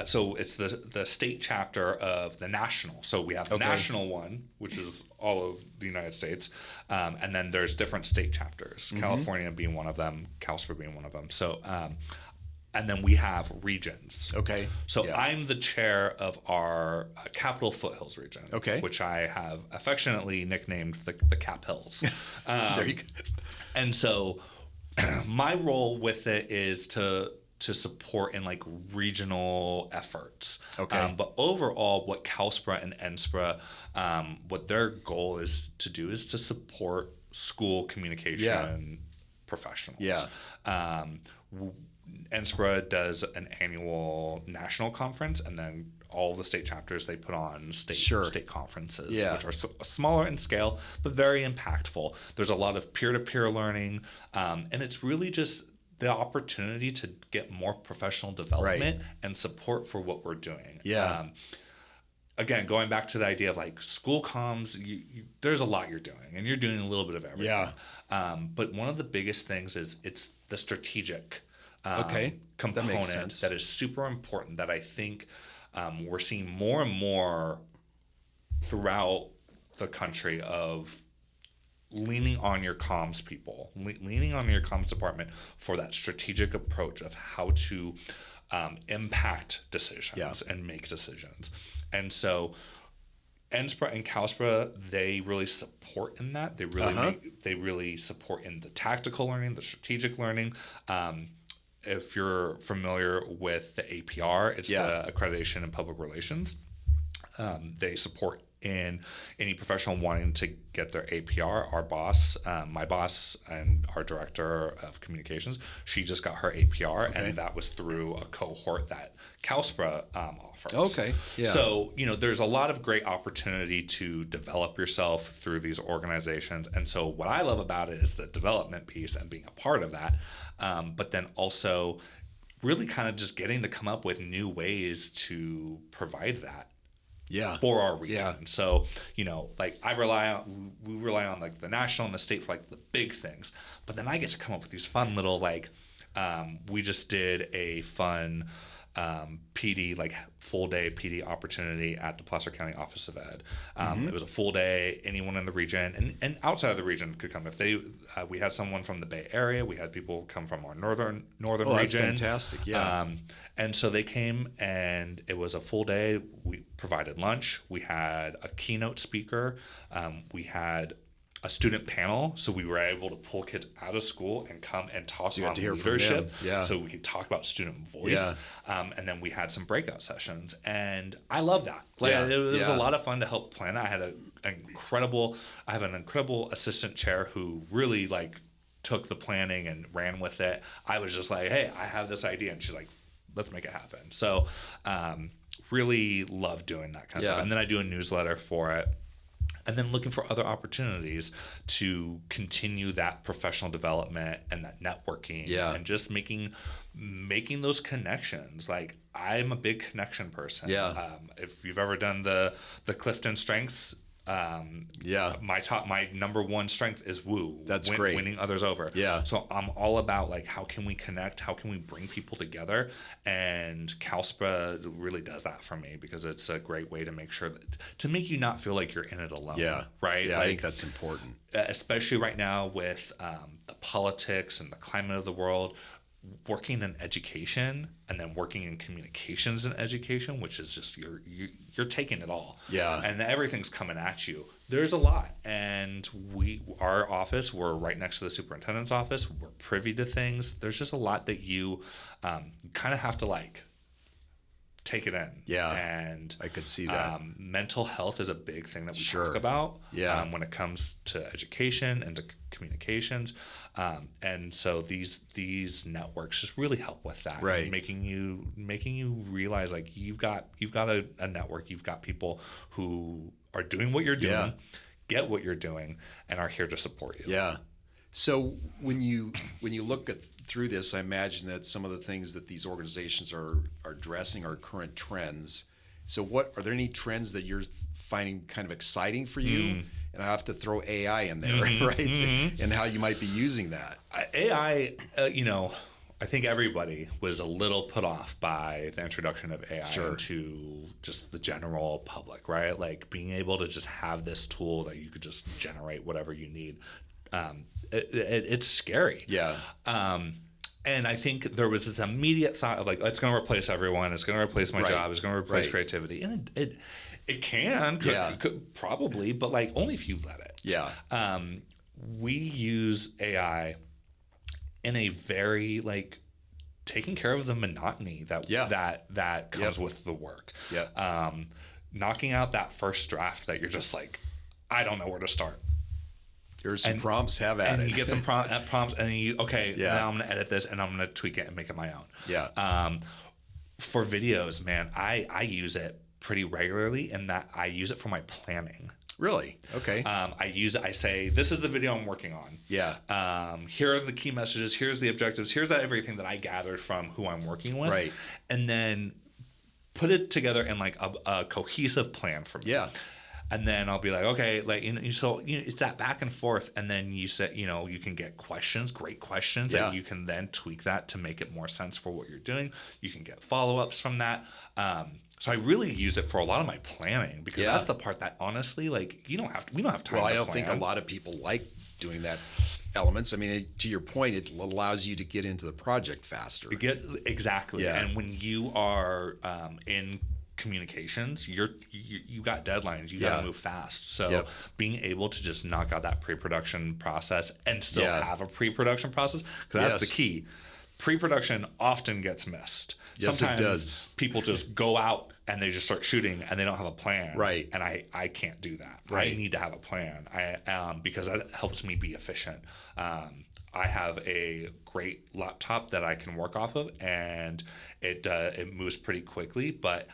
So it's the state chapter of the national. So we have the
Okay.
national one, which is all of the United States, and then there's different state chapters.
Mm-hmm.
California being one of them, CalSPRA being one of them. So and then we have regions.
Okay.
So
Yeah.
I'm the chair of our Capital Foothills region,
Okay.
which I have affectionately nicknamed the Cap Hills.
There you go.
And so my role with it is to support in like regional efforts.
Okay.
But overall, what CalSPRA and NSPRA, what their goal is to do is to support school communication professionals.
Yeah.
NSPRA does an annual national conference, and then all the state chapters, they put on state conferences,
Yeah.
which are smaller in scale, but very impactful. There's a lot of peer-to-peer learning, and it's really just the opportunity to get more professional development and support for what we're doing.
Yeah.
Again, going back to the idea of like school comms, there's a lot you're doing, and you're doing a little bit of everything.
Yeah.
But one of the biggest things is it's the strategic
Okay. That makes
component
sense.
that is super important that I think we're seeing more and more throughout the country of leaning on your comms people, leaning on your comms department for that strategic approach of how to impact decisions and make decisions. And so NSPRA and CalSPRA, they really support in that. They really support in the tactical learning, the strategic learning. If you're familiar with the APR, it's the Accreditation in Public Relations. They support in any professional wanting to get their APR. Our boss, my boss, and our director of communications, she just got her APR, and that was through a cohort that CalSPRA offers.
Okay, yeah.
So, there's a lot of great opportunity to develop yourself through these organizations. And so what I love about it is the development piece and being a part of that, but then also really kind of just getting to come up with new ways to provide that for our region.
Yeah.
So, like we rely on like the national and the state for like the big things, but then I get to come up with these fun little like, we just did a fun PD, like full day PD opportunity at the Placer County Office of Ed. It was a full day. Anyone in the region and outside of the region could come. If we had someone from the Bay Area, we had people come from our northern region.
That's fantastic. Yeah.
And so they came, and it was a full day. We provided lunch. We had a keynote speaker. We had a student panel, so we were able to pull kids out of school and come and talk on leadership. So we could talk about student voice. And then we had some breakout sessions, and I love that. It was a lot of fun to help plan that. I had I have an incredible assistant chair who really took the planning and ran with it. I was just like, hey, I have this idea, and she's like, let's make it happen. So really love doing that kind of stuff. And then I do a newsletter for it. And then looking for other opportunities to continue that professional development and that networking and just making those connections. Like, I'm a big connection person. If you've ever done the Clifton Strengths My number one strength is woo.
That's great.
Winning others over.
Yeah.
So I'm all about like, how can we connect? How can we bring people together? And Kalspra really does that for me, because it's a great way to make sure to make you not feel like you're in it alone.
Yeah.
Right.
Yeah,
like,
I think that's important.
Especially right now with the politics and the climate of the world. Working in education and then working in communications and education, which is just you're taking it all.
Yeah.
And everything's coming at you. There's a lot. And our office, we're right next to the superintendent's office. We're privy to things. There's just a lot that you kind of have to like take it in.
Yeah.
And
I could see that.
Mental health is a big thing that we
Sure.
talk about
Yeah.
when it comes to education and to communications. And so these networks just really help with that.
Right.
Making you realize like you've got a network, you've got people who are doing what you're doing,
Yeah.
get what you're doing, and are here to support you.
Yeah. So when you look through this, I imagine that some of the things that these organizations are addressing are current trends. So are there any trends that you're finding kind of exciting for you? And I have to throw AI in there, right? And how you might be using that.
AI, I think everybody was a little put off by the introduction of AI
Sure.
to just the general public, right? Like being able to just have this tool that you could just generate whatever you need. It's scary.
Yeah.
And I think there was this immediate thought of like, it's going to replace everyone. It's going to replace my
Right.
job. It's going to replace
Right.
creativity. And it could probably, but like only if you let it.
Yeah.
We use AI in a very like taking care of the monotony that comes with the work.
Yeah.
Knocking out that first draft that you're just like, I don't know where to start.
Here's some prompts, have at it.
And you get some prompts, and then now I'm going to edit this, and I'm going to tweak it and make it my own.
Yeah.
For videos, man, I use it pretty regularly in that I use it for my planning.
Really? Okay.
I say, this is the video I'm working on.
Yeah.
Here are the key messages. Here's the objectives. Here's everything that I gathered from who I'm working with.
Right.
And then put it together in like a cohesive plan for me.
Yeah.
And then I'll be like, okay, like, so it's that back and forth. And then you say, you can get great questions,
Yeah.
and you can then tweak that to make it more sense for what you're doing. You can get follow-ups from that. So I really use it for a lot of my planning, because that's the part that honestly, like, we don't have time to plan.
Well, I don't think a lot of people like doing that elements. I mean, to your point, it allows you to get into the project faster.
Exactly.
Yeah.
And when you are in communications, you got deadlines, you got to move fast. So being able to just knock out that pre-production process and still have a pre-production process, because that's the key. Pre-production often gets missed.
Yes,
Sometimes
it does.
People just go out and they just start shooting and they don't have a plan.
Right.
And I can't do that.
Right.
I need to have a plan. Because that helps me be efficient. I have a great laptop that I can work off of, and it moves pretty quickly, but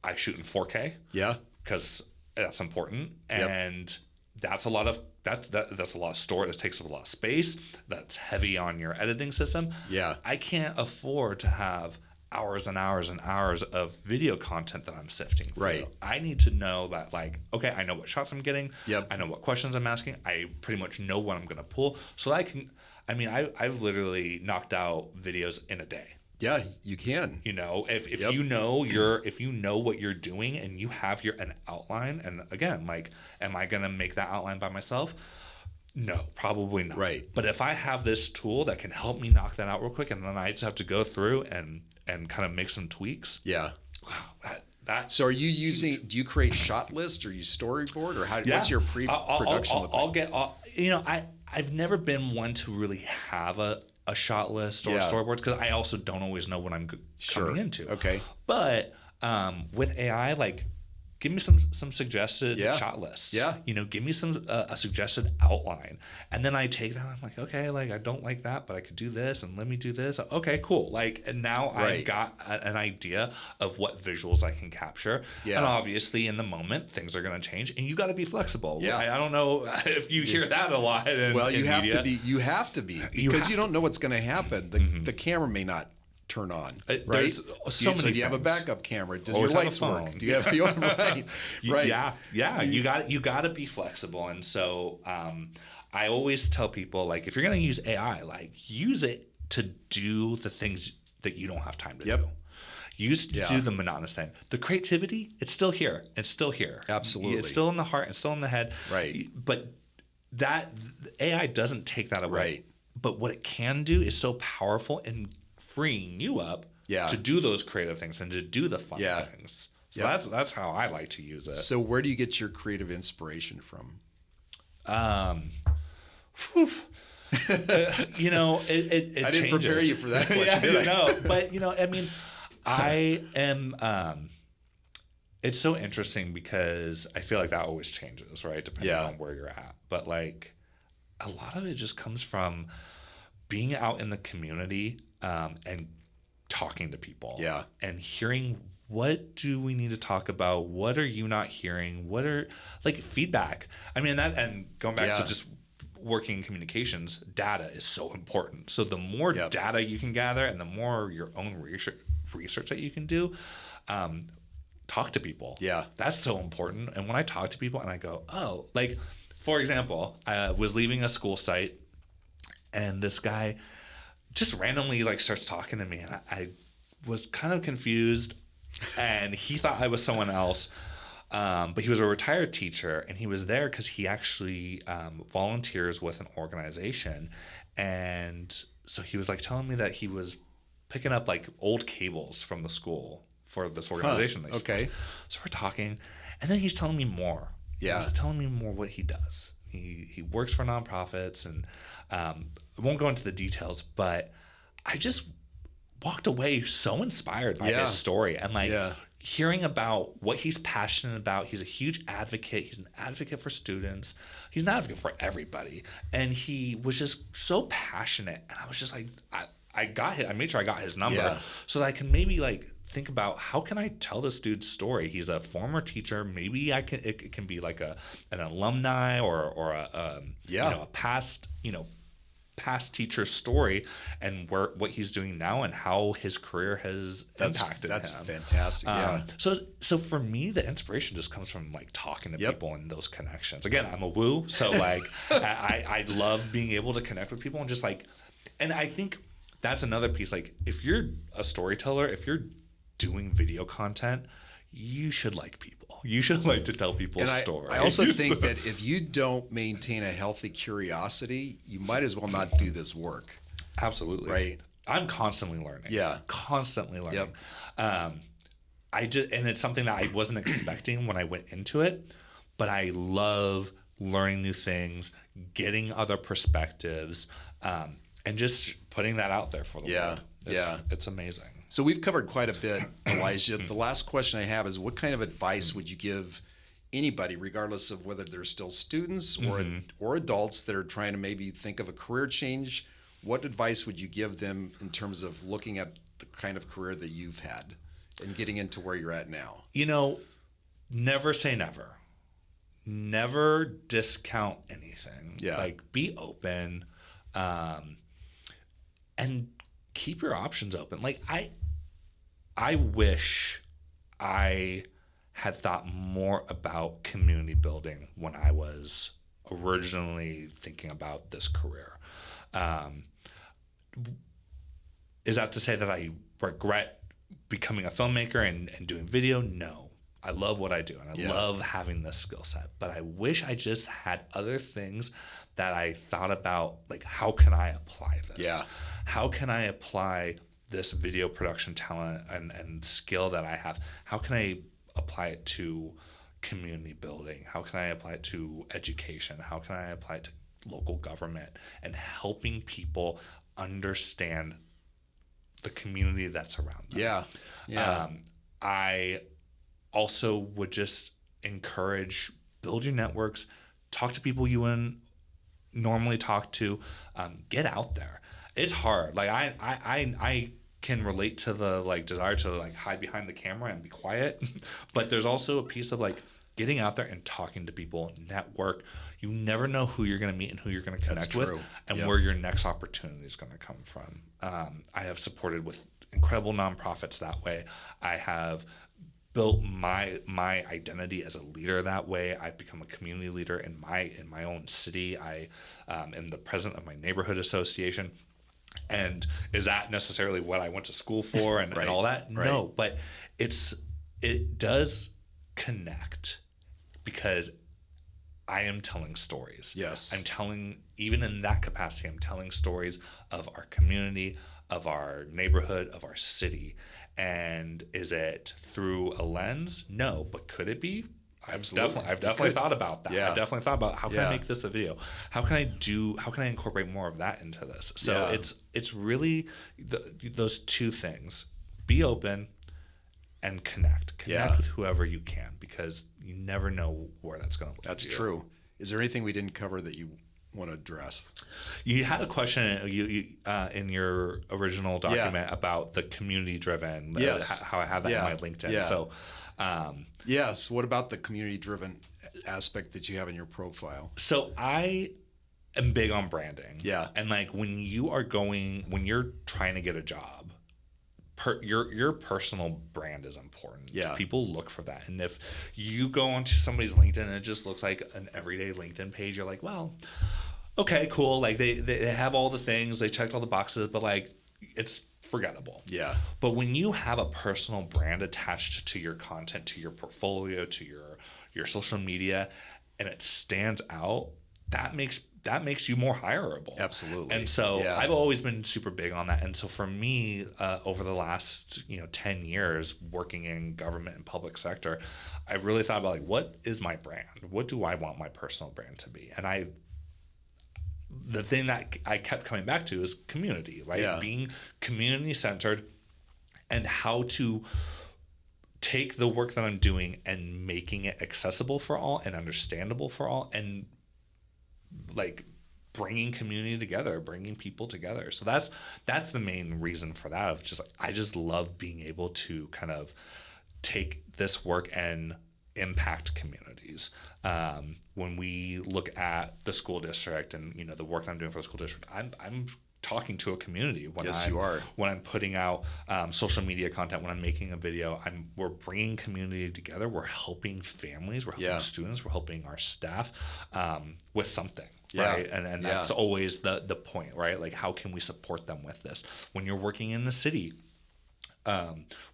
I shoot in 4K.
Yeah.
Because that's important. And that's a lot of that's a lot of storage. That takes up a lot of space. That's heavy on your editing system.
Yeah.
I can't afford to have hours and hours and hours of video content that I'm sifting through.
Right.
I need to know that, like, okay, I know what shots I'm getting.
Yep.
I know what questions I'm asking. I pretty much know what I'm going to pull. So that I've literally knocked out videos in a day.
Yeah, you can.
If you know what you're doing and you have an outline, and again, like, am I going to make that outline by myself? No, probably not.
Right.
But if I have this tool that can help me knock that out real quick, and then I just have to go through and kind of make some tweaks.
Yeah.
Wow. That.
So are you using, do you create shot list, or you storyboard, or what's your pre-production look like?
I've never been one to really have a shot list or storyboards, because I also don't always know what I'm coming into.
Okay.
But with AI, like, give me some suggested shot lists.
Yeah.
Give me a suggested outline, and then I take that. I'm like, okay, like, I don't like that, but I could do this, and let me do this. Okay, cool. Like, and now I've got an idea of what visuals I can capture. Yeah. And obviously, in the moment, things are going to change, and you got to be flexible.
Yeah.
I don't know if you hear that a lot.
You have to be because you don't know what's going to happen. The camera may not turn on, right?
There's so many
do you have a
things.
backup camera? Does
Always
your
have a
lights work?
phone.
Do you have right? Right.
Yeah. You got to be flexible. And so I always tell people, like, if you're going to use AI, like, use it to do the things that you don't have time to do. Use it to do the monotonous thing. The creativity, it's still here. It's still here.
Absolutely.
It's still in the heart. It's still in the head.
Right.
But that AI doesn't take that away.
Right.
But what it can do is so powerful in freeing you up to do those creative things and to do the fun things. So that's how I like to use it.
So where do you get your creative inspiration from?
You know, it
I didn't
changes.
prepare you for that question, did I?
No, but you know, I mean, I am. It's so interesting because I feel like that always changes, right? Depending on where you're at. But like, a lot of it just comes from being out in the community and talking to people. And hearing, what do we need to talk about? What are you not hearing? What are, like, feedback? I mean, and going back to just working in communications, data is so important. So the more data you can gather and the more your own research that you can do, talk to people. That's so important. And when I talk to people and I go, oh, like, for example, I was leaving a school site and this guy just randomly, like, starts talking to me, and I was kind of confused, and he thought I was someone else. But he was a retired teacher, and he was there because he actually volunteers with an organization. And so he was like telling me that he was picking up like old cables from the school for this organization.
Okay.
So we're talking, and then he's telling me more. He's telling me more what he does. He works for nonprofits, and I won't go into the details, but I just walked away so inspired by his story, and like hearing about what he's passionate about. He's a huge advocate. He's an advocate for students. He's an advocate for everybody. And he was just so passionate. And I was just like, I made sure I got his number so that I can maybe like think about, how can I tell this dude's story? He's a former teacher. Maybe it can be like an alumni or a you know, a past teacher's story, and what he's doing now and how his career has impacted him.
That's fantastic.
So for me, the inspiration just comes from like talking to people and those connections. Again, I'm a woo, so like I love being able to connect with people and just like, and I think that's another piece. Like, if you're a storyteller, if you're doing video content, you should like people. You should like to tell people's stories.
I also think that if you don't maintain a healthy curiosity, you might as well not do this work.
Absolutely.
Right.
I'm constantly learning. Constantly learning. And it's something that I wasn't expecting when I went into it, but I love learning new things, getting other perspectives, and just putting that out there for the world. It's amazing.
So we've covered quite a bit, Elyjah. The last question I have is, what kind of advice would you give anybody, regardless of whether they're still students or adults that are trying to maybe think of a career change? What advice would you give them in terms of looking at the kind of career that you've had and getting into where you're at now?
You know, never say never. Never discount anything. Like, be open, and keep your options open. Like, I wish I had thought more about community building when I was originally thinking about this career. Is that to say that I regret becoming a filmmaker and doing video? No. I love what I do, and I love having this skill set. But I wish I just had other things that I thought about, like, how can I apply this? How can I apply this video production talent and skill that I have? How can I apply it to community building? How can I apply it to education? How can I apply it to local government and helping people understand the community that's around them? I also would just encourage, build your networks, talk to people you wouldn't normally talk to, get out there. It's hard. Like, I can relate to the like desire to like hide behind the camera and be quiet, but there's also a piece of like getting out there and talking to people, network. You never know who you're going to meet and who you're going to connect with, and where your next opportunity is going to come from. I have supported with incredible nonprofits that way. I have built my identity as a leader that way. I've become a community leader in my own city. I am the president of my neighborhood association. And is that necessarily what I went to school for and, and all that? Right. No, but it does connect because I am telling stories.
Yes.
I'm telling, even in that capacity, I'm telling stories of our community, of our neighborhood, of our city. And is it through a lens? No, but could it be?
Absolutely.
I've definitely thought about that.
Yeah.
I've definitely thought about how can I make this a video? How can I incorporate more of that into this? So it's really those two things. Be open and connect with whoever you can, because you never know where that's going to lead.
That's true. Is there anything we didn't cover that you want to address? You
had a question in your original document about the community driven, how I have that in my LinkedIn.
Yeah.
So
yes. What about the community driven aspect that you have in your profile?
So I am big on branding.
Yeah.
And like when you're trying to get a job, your personal brand is important.
Yeah.
People look for that. And if you go onto somebody's LinkedIn and it just looks like an everyday LinkedIn page, you're like, well, okay, cool. Like they have all the things, they checked all the boxes, but like it's forgettable.
Yeah.
But when you have a personal brand attached to your content, to your portfolio, to your social media, and it stands out, that makes you more hireable.
Absolutely.
And so I've always been super big on that. And so for me, over the last 10 years working in government and public sector, I've really thought about like, what is my brand? What do I want my personal brand to be? And the thing that I kept coming back to is community, right?
Yeah.
Being community centered, and how to take the work that I'm doing and making it accessible for all and understandable for all, and like bringing community together, bringing people together. So that's the main reason for that. Of just I just love being able to kind of take this work and impact communities. When we look at the school district and the work that I'm doing for the school district, I'm talking to a community when I'm putting out social media content, when I'm making a video. We're bringing community together. We're helping families. We're helping students. We're helping our staff with something, right? And that's always the point, right? Like, how can we support them with this? When you're working in the city,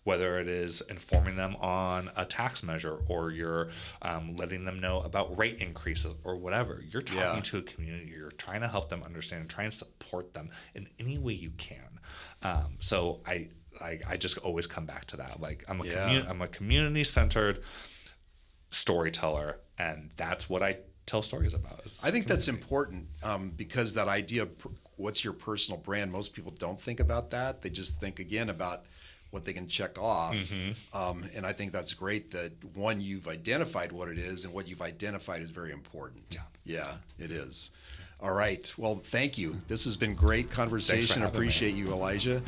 whether it is informing them on a tax measure, or you're letting them know about rate increases or whatever, you're talking to a community, you're trying to help them understand and try and support them in any way you can. So I just always come back to that. Like I'm a community-centered storyteller, and that's what I tell stories about.
I think that's important because that idea of what's your personal brand, most people don't think about that. They just think, again, about what they can check off. Mm-hmm. And I think that's great that, one, you've identified what it is, and what you've identified is very important. Yeah, it is. All right. Well, thank you. This has been great conversation. Appreciate you, Elyjah.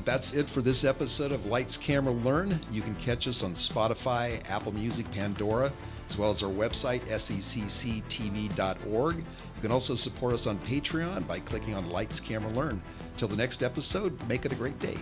That's it for this episode of Lights, Camera, Learn. You can catch us on Spotify, Apple Music, Pandora, as well as our website, secctv.org. You can also support us on Patreon by clicking on Lights, Camera, Learn. Till the next episode, make it a great day.